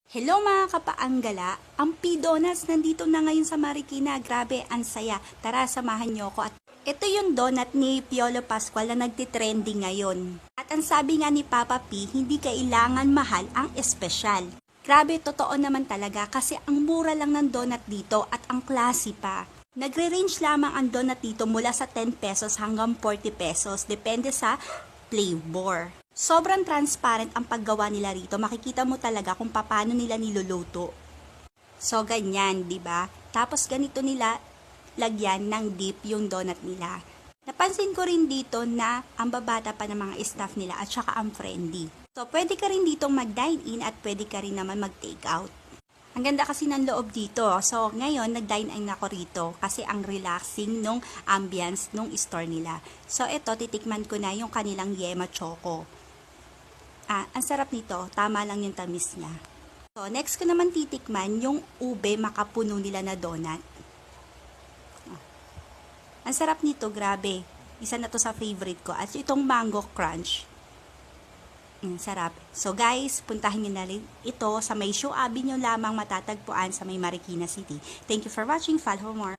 Hello mga kapaanggala! Ang P-Donuts nandito na ngayon sa Marikina. Grabe, ang saya. Tara, samahan niyo ako. At ito yung donut ni Piolo Pascual na nagtitrending ngayon. At ang sabi nga ni Papa P, hindi kailangan mahal ang espesyal. Grabe, totoo naman talaga kasi ang mura lang ng donut dito at ang klase pa. Nagre-range lamang ang donut dito mula sa 10 pesos hanggang 40 pesos. Depende sa flavor. Sobrang transparent ang paggawa nila rito. Makikita mo talaga kung paano nila niluluto. So, ganyan, di ba? Tapos, ganito nila lagyan ng dip yung donut nila. Napansin ko rin dito na ang babata pa ng mga staff nila at saka ang friendly. So, pwede ka rin ditong mag-dine-in at pwede ka rin naman mag-take out. Ang ganda kasi ng loob dito. So, ngayon, nag-dine-in ako rito kasi ang relaxing nung ambience nung store nila. So, ito, titikman ko na yung kanilang Yema Choco. Ang sarap nito. Tama lang yung tamis niya. So, next ko naman titikman yung ube makapuno nila na donut. Ang sarap nito, grabe. Isa na to sa favorite ko. At itong mango crunch. Sarap. So guys, puntahan nyo na rin ito sa may Show Avenue lamang matatagpuan sa may Marikina City. Thank you for watching. Follow more.